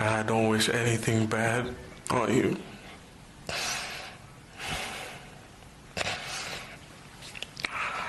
and I don't wish anything bad on you.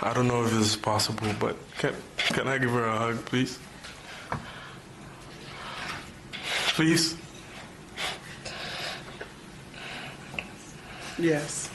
I don't know if this is possible, but can I give her a hug, please? Please? Yes.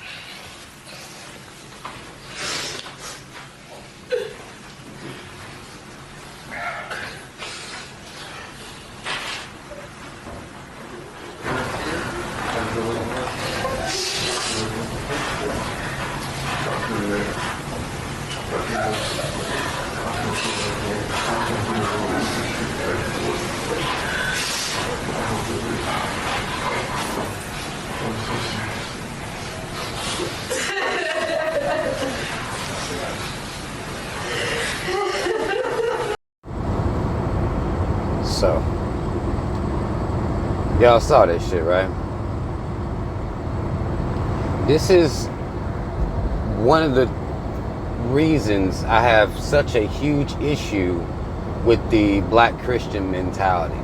So, y'all saw this shit, right? This is one of the reasons I have such a huge issue with the black Christian mentality.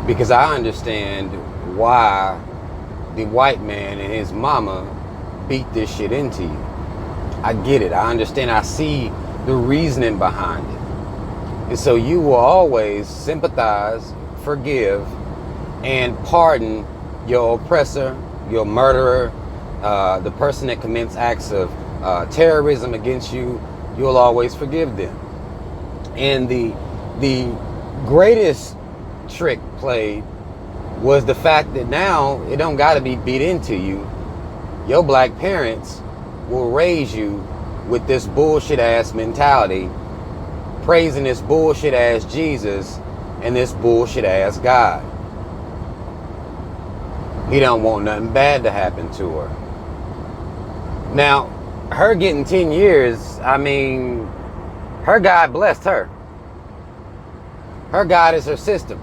Because I understand why the white man and his mama beat this shit into you. I get it. I understand. I see the reasoning behind it. And so you will always sympathize, forgive, and pardon your oppressor, your murderer, the person that commits acts of terrorism against you. You'll always forgive them. And the greatest trick played was the fact that now it don't got to be beat into you. Your black parents will raise you with this bullshit ass mentality, praising this bullshit ass Jesus and this bullshit ass God. He don't want nothing bad to happen to her. Now, her getting 10 years, I mean, her God blessed her. Her God is her system.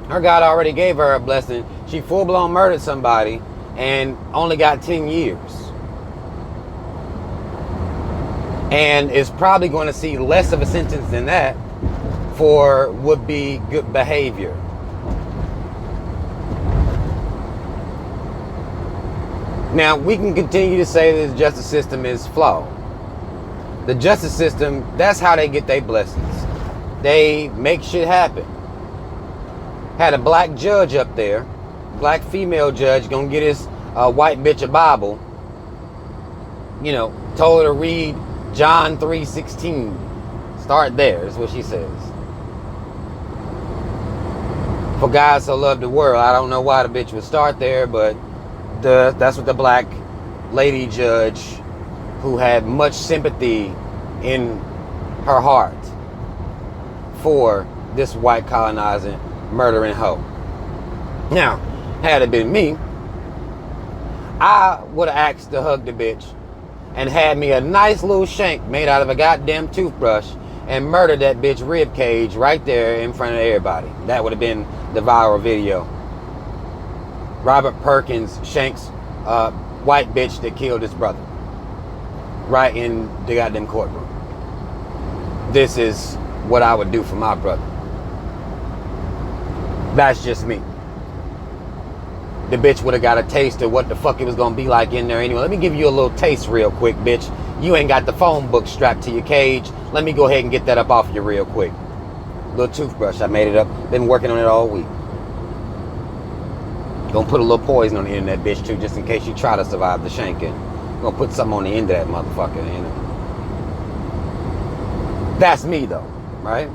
Her God already gave her a blessing. She full-blown murdered somebody and only got 10 years. And is probably going to see less of a sentence than that for would-be good behavior. Now, we can continue to say that the justice system is flawed. The justice system, that's how they get their blessings. They make shit happen. Had a black judge up there, black female judge, gonna get his white bitch a Bible. You know, told her to read John 3:16. Start there, is what she says. For God so loved the world. I don't know why the bitch would start there, but that's what the black lady judge, who had much sympathy in her heart for this white colonizing, murdering hoe. Now, had it been me, I would have asked to hug the bitch and had me a nice little shank made out of a goddamn toothbrush and murdered that bitch rib cage right there in front of everybody. That would have been the viral video. Robert Perkins shanks white bitch that killed his brother right in the goddamn courtroom. This is what I would do for my brother. That's just me. The bitch would have got a taste of what the fuck it was gonna be like in there anyway. Let me give you a little taste real quick, bitch. You ain't got the phone book strapped to your cage. Let me go ahead and get that up off you real quick. Little toothbrush, I made it up. Been working on it all week. Gonna put a little poison on the end of that bitch too, just in case you try to survive the shanking. Gonna put something on the end of that motherfucker, you know. That's me though, right?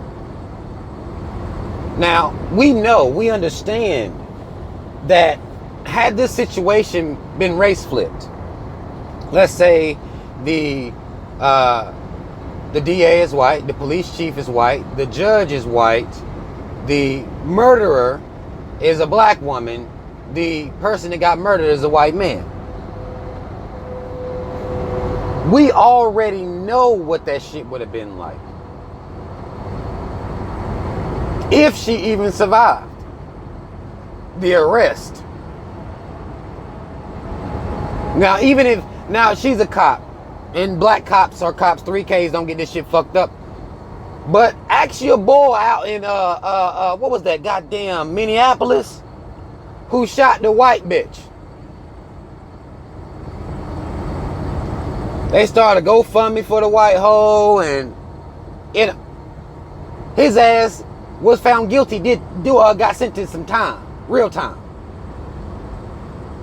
Now, we understand that had this situation been race flipped, let's say the DA is white, the police chief is white, the judge is white, the murderer is a black woman, the person that got murdered is a white man. We already know what that shit would have been like. If she even survived the arrest. Now, even if, now she's a cop, and black cops are cops, 3Ks don't get this shit fucked up. But ask your boy out in what was that goddamn Minneapolis who shot the white bitch. They started a GoFundMe for the white hoe, and his ass was found guilty. Got sentenced some time, real time.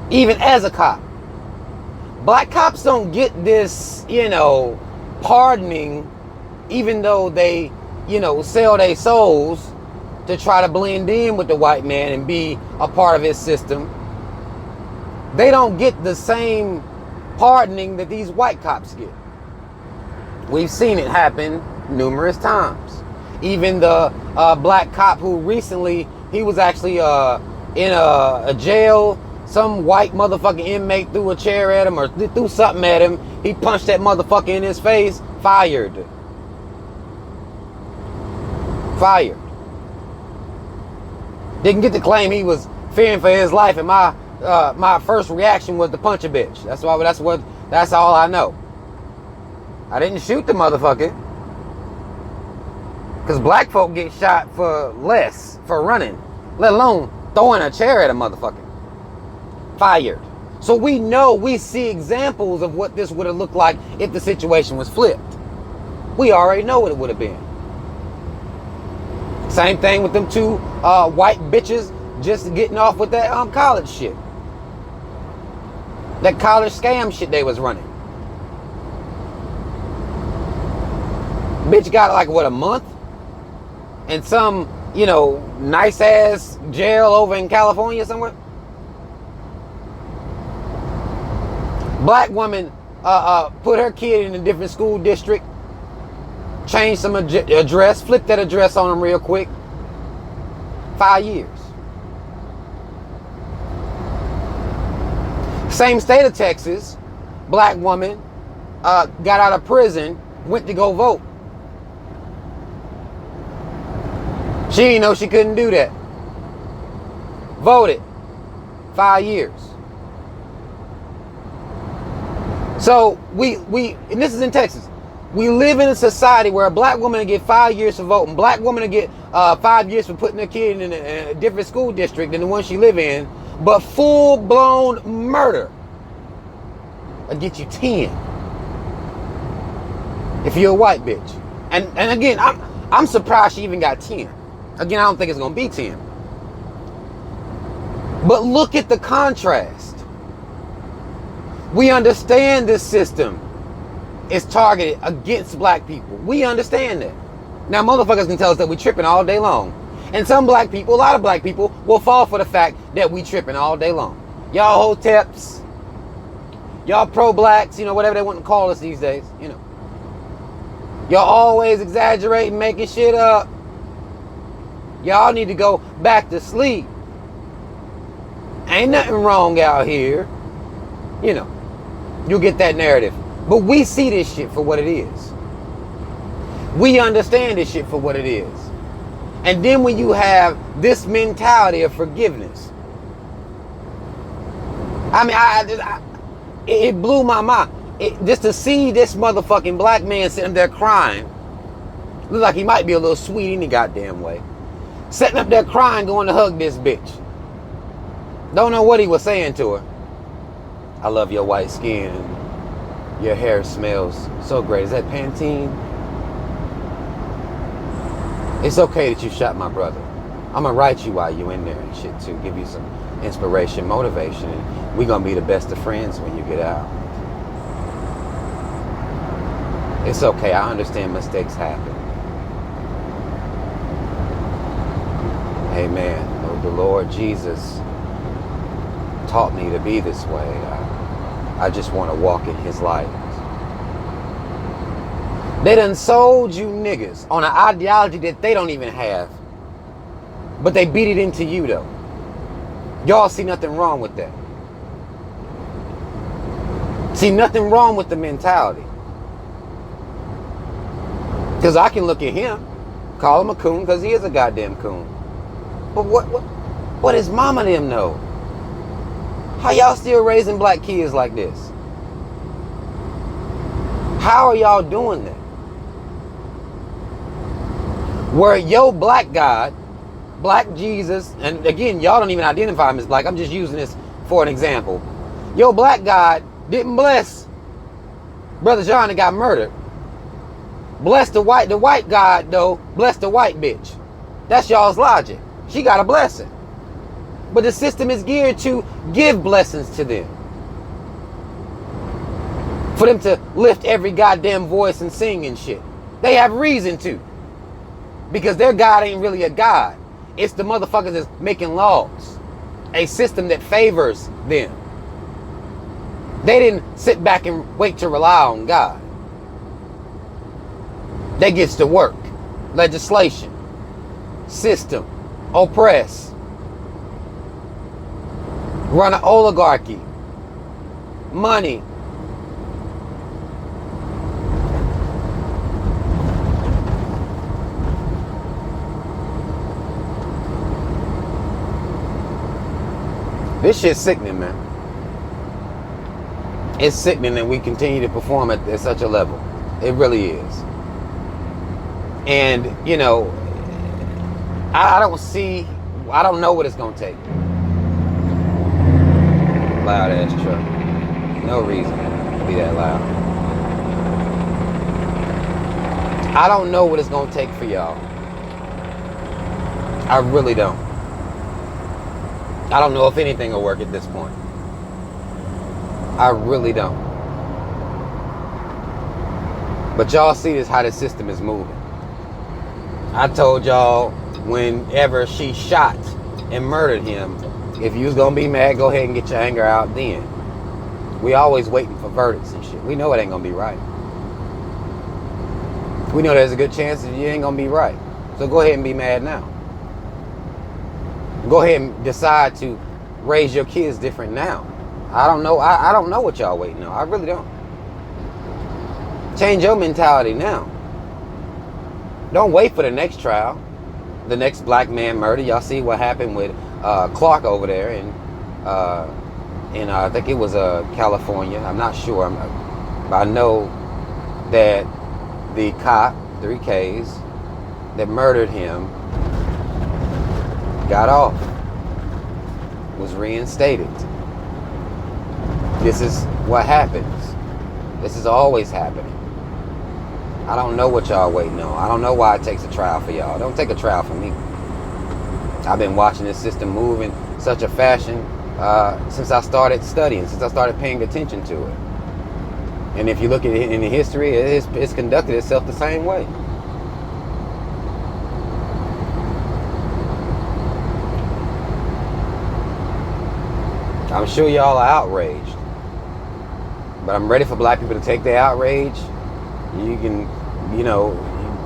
Even as a cop, black cops don't get this, pardoning, even though they, sell their souls to try to blend in with the white man and be a part of his system. They don't get the same pardoning that these white cops get. We've seen it happen numerous times. Even the black cop who recently, he was actually in a jail. Some white motherfucking inmate threw a chair at him or threw something at him. He punched that motherfucker in his face. Fired. Didn't get to claim he was fearing for his life, and my first reaction was to punch a bitch. That's all I know. I didn't shoot the motherfucker. Because black folk get shot for less, for running, let alone throwing a chair at a motherfucker. Fired. So we see examples of what this would have looked like if the situation was flipped. We already know what it would have been. Same thing with them two white bitches just getting off with that college shit. That college scam shit they was running. Bitch got like, what, a month? In some, nice ass jail over in California somewhere. Black woman put her kid in a different school district, changed some address, flipped that address on them real quick. 5 years. Same state of Texas, black woman got out of prison, went to go vote. She didn't know she couldn't do that. Voted. 5 years. So and this is in Texas. We live in a society where a black woman will get 5 years for voting. Black woman will get 5 years for putting her kid in a different school district than the one she live in. But full-blown murder will get you 10. If you're a white bitch. And again, I'm surprised she even got 10. Again, I don't think it's going to be 10. But look at the contrast. We understand this system is targeted against black people. We understand that. Now, motherfuckers can tell us that we tripping all day long. And some black people, a lot of black people, will fall for the fact that we tripping all day long. Y'all hoteps, y'all pro-blacks, whatever they want to call us these days, Y'all always exaggerating, making shit up. Y'all need to go back to sleep. Ain't nothing wrong out here. You'll get that narrative. But we see this shit for what it is. We understand this shit for what it is. And then when you have this mentality of forgiveness, it blew my mind. Just to see this motherfucking black man sitting there crying, look like he might be a little sweet any goddamn way. Sitting up there crying, going to hug this bitch. Don't know what he was saying to her. I love your white skin. Your hair smells so great. Is that Pantene? It's okay that you shot my brother. I'm gonna write you while you in there and shit too. Give you some inspiration, motivation. And we gonna be the best of friends when you get out. It's okay. I understand mistakes happen. Amen. Oh, the Lord Jesus taught me to be this way. I just want to walk in his light. They done sold you niggas on an ideology that they don't even have. But they beat it into you though. Y'all see nothing wrong with that. See nothing wrong with the mentality. Because I can look at him, call him a coon because he is a goddamn coon. But what does mama them know? How y'all still raising black kids like this? How are y'all doing that? where your black God, black Jesus, and again, y'all don't even identify him as black. I'm just using this for an example. Your black God didn't bless Brother John that got murdered. Bless the white God, though, bless the white bitch. That's y'all's logic. She got a blessing. But the system is geared to give blessings to them. For them to lift every goddamn voice and sing and shit. They have reason to. Because their God ain't really a God. It's the motherfuckers that's making laws. A system that favors them. They didn't sit back and wait to rely on God. They gets to work. Legislation. System. Oppress. Run an oligarchy. Money. This shit's sickening, man. It's sickening that we continue to perform at such a level. It really is. And, you know, I don't know what it's going to take. Loud ass truck. No reason to be that loud. I don't know what it's going to take for y'all. I really don't. I don't know if anything will work at this point. I really don't. But y'all see this, how the system is moving. I told y'all whenever she shot and murdered him, if you was going to be mad, go ahead and get your anger out then. We always waiting for verdicts and shit. We know it ain't going to be right. We know there's a good chance that you ain't going to be right. So go ahead and be mad now. Go ahead and decide to raise your kids different now. I don't know. I don't know what y'all waiting on. I really don't. Change your mentality now. Don't wait for the next trial. The next black man murder. Y'all see what happened with Clark over there in I think it was California. I'm not sure. But I know that the cop, 3Ks, that murdered him got off, was reinstated. This is what happens. This is always happening. I don't know what y'all waiting on. I don't know why it takes a trial for y'all. Don't take a trial for me. I've been watching this system move in such a fashion since I started studying, since I started paying attention to it. And if you look at it in the history, it's conducted itself the same way. I'm sure y'all are outraged, but I'm ready for black people to take their outrage. You can, you know,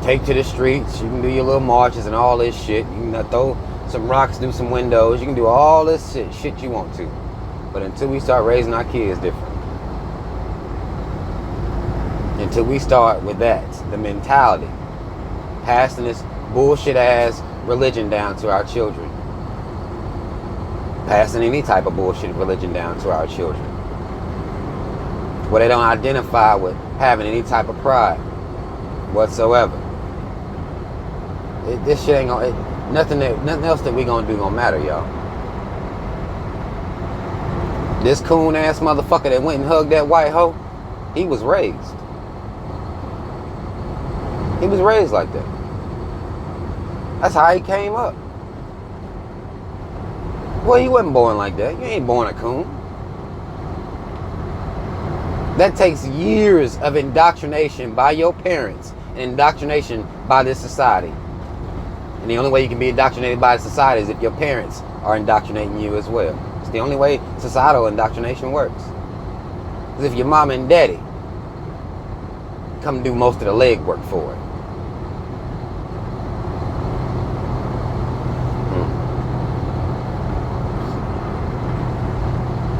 take to the streets. You can do your little marches and all this shit. You can throw some rocks through some windows. You can do all this shit you want to. But until we start raising our kids different, until we start with that, the mentality, passing this bullshit ass religion down to our children, passing any type of bullshit religion down to our children, where they don't identify with having any type of pride whatsoever. This shit ain't gonna, nothing else that we gonna do gonna matter, y'all. This coon ass motherfucker that went and hugged that white hoe, he was raised. He was raised like that. That's how he came up. Well, you wasn't born like that. You ain't born a coon. That takes years of indoctrination by your parents and indoctrination by this society. And the only way you can be indoctrinated by society is if your parents are indoctrinating you as well. It's the only way societal indoctrination works. Because if your mom and daddy come do most of the legwork for it.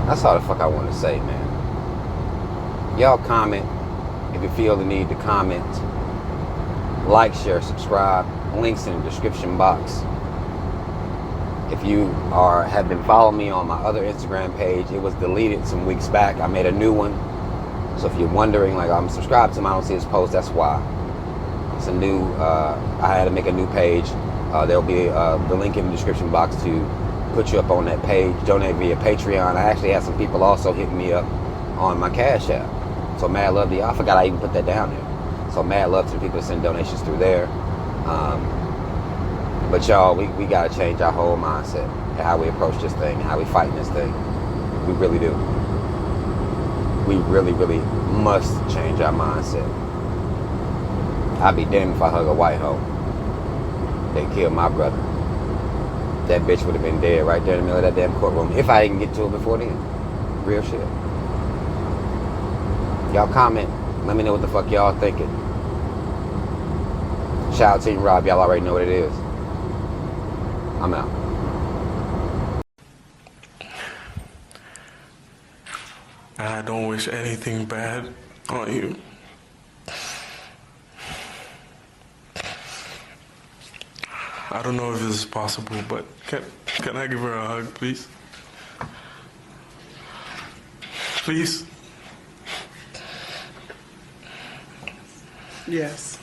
That's all the fuck I want to say, man. Y'all comment if you feel the need to comment. Like, share, subscribe. Links in the description box. If you have been following me on my other Instagram page, it was deleted some weeks back. I made a new one. So if you're wondering, like, I'm subscribed to him, I don't see his post, that's why. It's a new. I had to make a new page. There'll be the link in the description box to put you up on that page. Donate via Patreon. I actually had some people also hitting me up on my Cash App. So mad love to y'all. I forgot I even put that down there. So mad love to the people that send donations through there. But y'all, we gotta change our whole mindset and how we approach this thing and how we fight this thing. We really do. We really, really must change our mindset. I'd be damned if I hug a white hoe. They killed my brother. That bitch would have been dead right there in the middle of that damn courtroom if I didn't get to it before then. Real shit. Y'all comment. Let me know what the fuck y'all thinking. Shout out to Team Rob. Y'all already know what it is. I'm out. I don't wish anything bad on you. I don't know if this is possible, but can I give her a hug, please? Please? Yes.